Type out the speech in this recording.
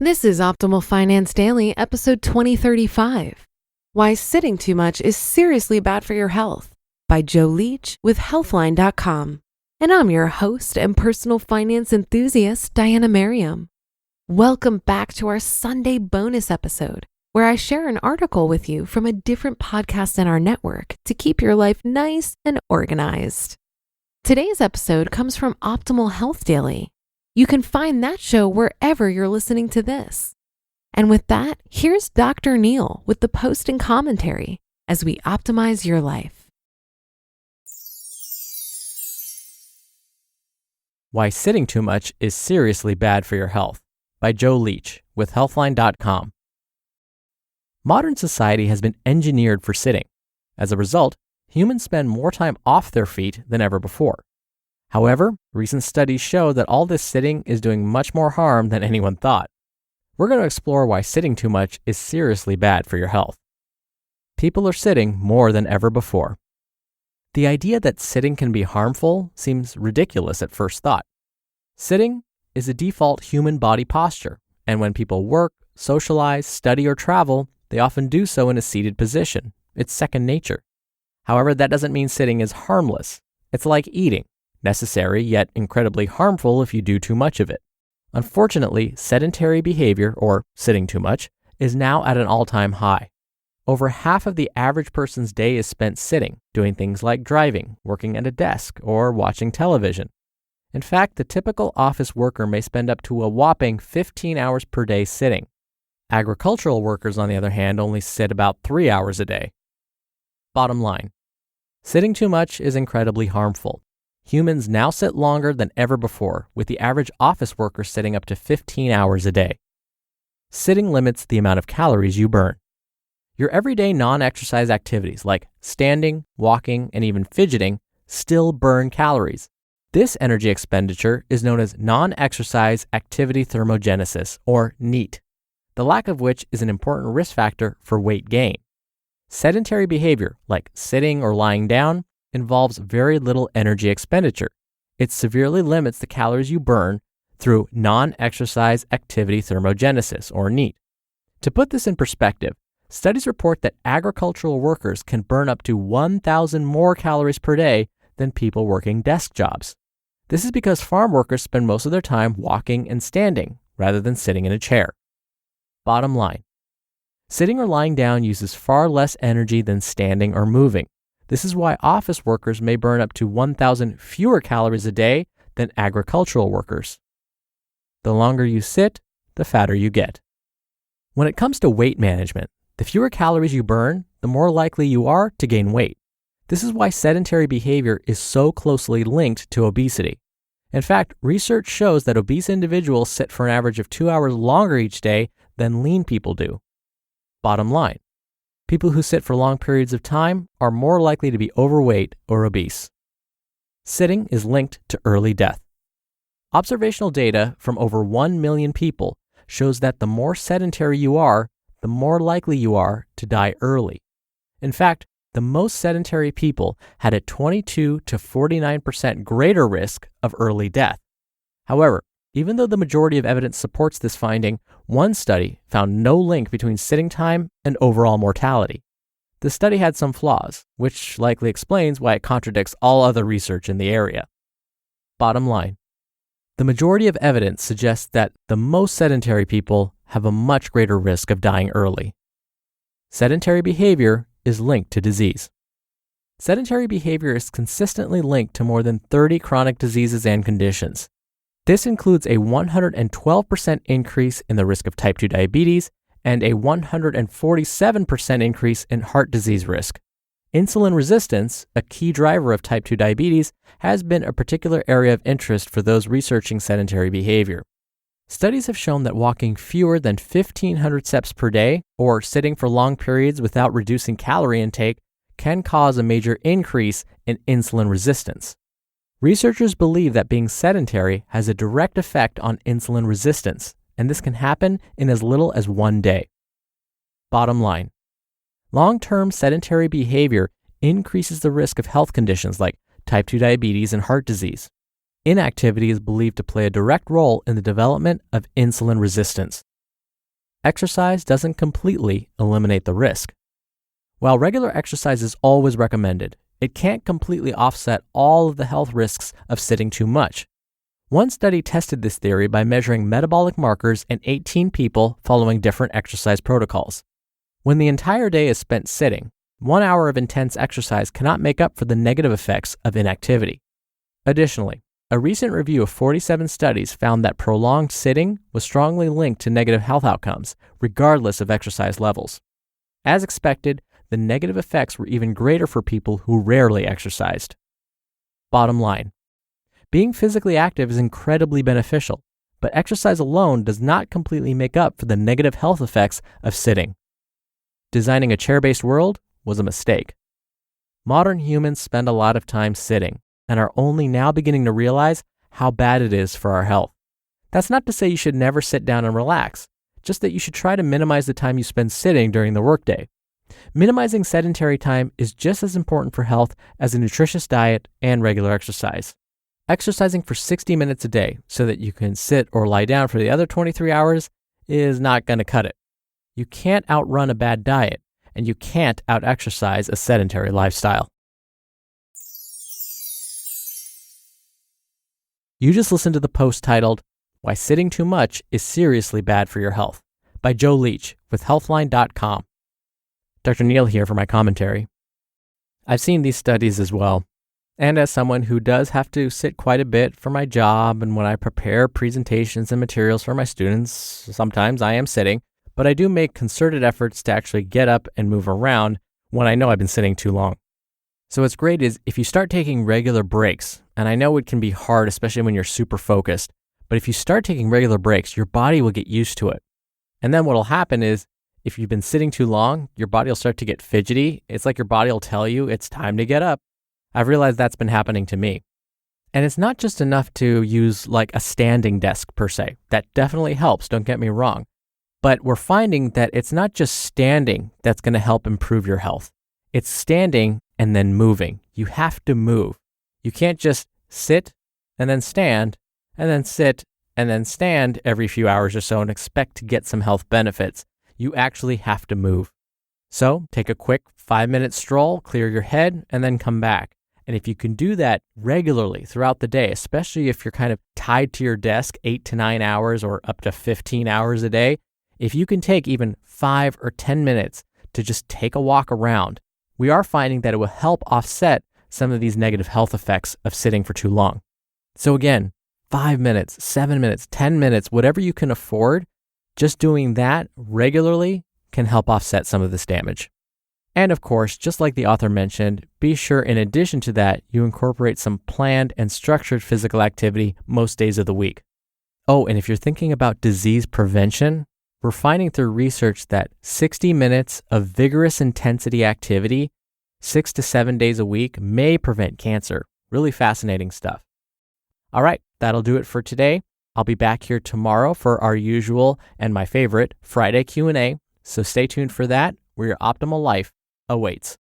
This is Optimal Finance Daily, episode 2035. Why Sitting Too Much is Seriously Bad for Your Health by Leech with Healthline.com. And I'm your host and personal finance enthusiast, Diana Merriam. Welcome back to our Sunday bonus episode, where I share an article with you from a different podcast in our network to keep your life nice and organized. Today's episode comes from Optimal Health Daily. You can find that show wherever you're listening to this. And with that, here's Dr. Neal with the post and commentary as we optimize your life. Why Sitting Too Much is Seriously Bad for Your Health by Leech with Healthline.com. Modern society has been engineered for sitting. As a result, humans spend more time off their feet than ever before. However, recent studies show that all this sitting is doing much more harm than anyone thought. We're going to explore why sitting too much is seriously bad for your health. People are sitting more than ever before. The idea that sitting can be harmful seems ridiculous at first thought. Sitting is a default human body posture, and when people work, socialize, study, or travel, they often do so in a seated position. It's second nature. However, that doesn't mean sitting is harmless. It's like eating. Necessary yet incredibly harmful if you do too much of it. Unfortunately, sedentary behavior, or sitting too much, is now at an all-time high. Over half of the average person's day is spent sitting, doing things like driving, working at a desk, or watching television. In fact, the typical office worker may spend up to a whopping 15 hours per day sitting. Agricultural workers, on the other hand, only sit about 3 hours a day. Bottom line, sitting too much is incredibly harmful. Humans now sit longer than ever before, with the average office worker sitting up to 15 hours a day. Sitting limits the amount of calories you burn. Your everyday non-exercise activities like standing, walking, and even fidgeting still burn calories. This energy expenditure is known as non-exercise activity thermogenesis, or NEAT, the lack of which is an important risk factor for weight gain. Sedentary behavior, like sitting or lying down, involves very little energy expenditure. It severely limits the calories you burn through non-exercise activity thermogenesis, or NEAT. To put this in perspective, studies report that agricultural workers can burn up to 1,000 more calories per day than people working desk jobs. This is because farm workers spend most of their time walking and standing rather than sitting in a chair. Bottom line, sitting or lying down uses far less energy than standing or moving. This is why office workers may burn up to 1,000 fewer calories a day than agricultural workers. The longer you sit, the fatter you get. When it comes to weight management, the fewer calories you burn, the more likely you are to gain weight. This is why sedentary behavior is so closely linked to obesity. In fact, research shows that obese individuals sit for an average of 2 hours longer each day than lean people do. Bottom line, people who sit for long periods of time are more likely to be overweight or obese. Sitting is linked to early death. Observational data from over 1 million people shows that the more sedentary you are, the more likely you are to die early. In fact, the most sedentary people had a 22 to 49% greater risk of early death. However, even though the majority of evidence supports this finding, one study found no link between sitting time and overall mortality. The study had some flaws, which likely explains why it contradicts all other research in the area. Bottom line, the majority of evidence suggests that the most sedentary people have a much greater risk of dying early. Sedentary behavior is linked to disease. Sedentary behavior is consistently linked to more than 30 chronic diseases and conditions. This includes a 112% increase in the risk of type 2 diabetes and a 147% increase in heart disease risk. Insulin resistance, a key driver of type 2 diabetes, has been a particular area of interest for those researching sedentary behavior. Studies have shown that walking fewer than 1,500 steps per day or sitting for long periods without reducing calorie intake can cause a major increase in insulin resistance. Researchers believe that being sedentary has a direct effect on insulin resistance, and this can happen in as little as 1 day. Bottom line, long-term sedentary behavior increases the risk of health conditions like type 2 diabetes and heart disease. Inactivity is believed to play a direct role in the development of insulin resistance. exercise doesn't completely eliminate the risk. While regular exercise is always recommended, it can't completely offset all of the health risks of sitting too much. One study tested this theory by measuring metabolic markers in 18 people following different exercise protocols. When the entire day is spent sitting, 1 hour of intense exercise cannot make up for the negative effects of inactivity. Additionally, a recent review of 47 studies found that prolonged sitting was strongly linked to negative health outcomes, regardless of exercise levels. As expected, the negative effects were even greater for people who rarely exercised. Bottom line, being physically active is incredibly beneficial, but exercise alone does not completely make up for the negative health effects of sitting. Designing a chair-based world was a mistake. Modern humans spend a lot of time sitting and are only now beginning to realize how bad it is for our health. That's not to say you should never sit down and relax, just that you should try to minimize the time you spend sitting during the workday. Minimizing sedentary time is just as important for health as a nutritious diet and regular exercise. Exercising for 60 minutes a day so that you can sit or lie down for the other 23 hours is not going to cut it. You can't outrun a bad diet, and you can't out-exercise a sedentary lifestyle. You just listened to the post titled, "Why Sitting Too Much is Seriously Bad for Your Health" by Joe Leech with Healthline.com. Dr. Neal here for my commentary. I've seen these studies as well, and as someone who does have to sit quite a bit for my job and when I prepare presentations and materials for my students, sometimes I am sitting, but I do make concerted efforts to actually get up and move around when I know I've been sitting too long. So what's great is if you start taking regular breaks, and I know it can be hard, especially when you're super focused, but if you start taking regular breaks, your body will get used to it. And then what'll happen is if you've been sitting too long, your body will start to get fidgety. It's like your body will tell you it's time to get up. I've realized that's been happening to me. And it's not just enough to use like a standing desk per se. That definitely helps, don't get me wrong. But we're finding that it's not just standing that's going to help improve your health. It's standing and then moving. You have to move. You can't just sit and then stand and then sit and then stand every few hours or so and expect to get some health benefits. You actually have to move. So take a quick 5-minute stroll, clear your head, and then come back. And if you can do that regularly throughout the day, especially if you're kind of tied to your desk 8 to 9 hours or up to 15 hours a day, if you can take even 5 or 10 minutes to just take a walk around, we are finding that it will help offset some of these negative health effects of sitting for too long. So again, 5 minutes, 7 minutes, 10 minutes, whatever you can afford, just doing that regularly can help offset some of this damage. And of course, just like the author mentioned, be sure in addition to that, you incorporate some planned and structured physical activity most days of the week. Oh, and if you're thinking about disease prevention, we're finding through research that 60 minutes of vigorous intensity activity, 6 to 7 days a week, may prevent cancer. Really fascinating stuff. All right, that'll do it for today. I'll be back here tomorrow for our usual and my favorite Friday Q&A, so stay tuned for that, where your optimal life awaits.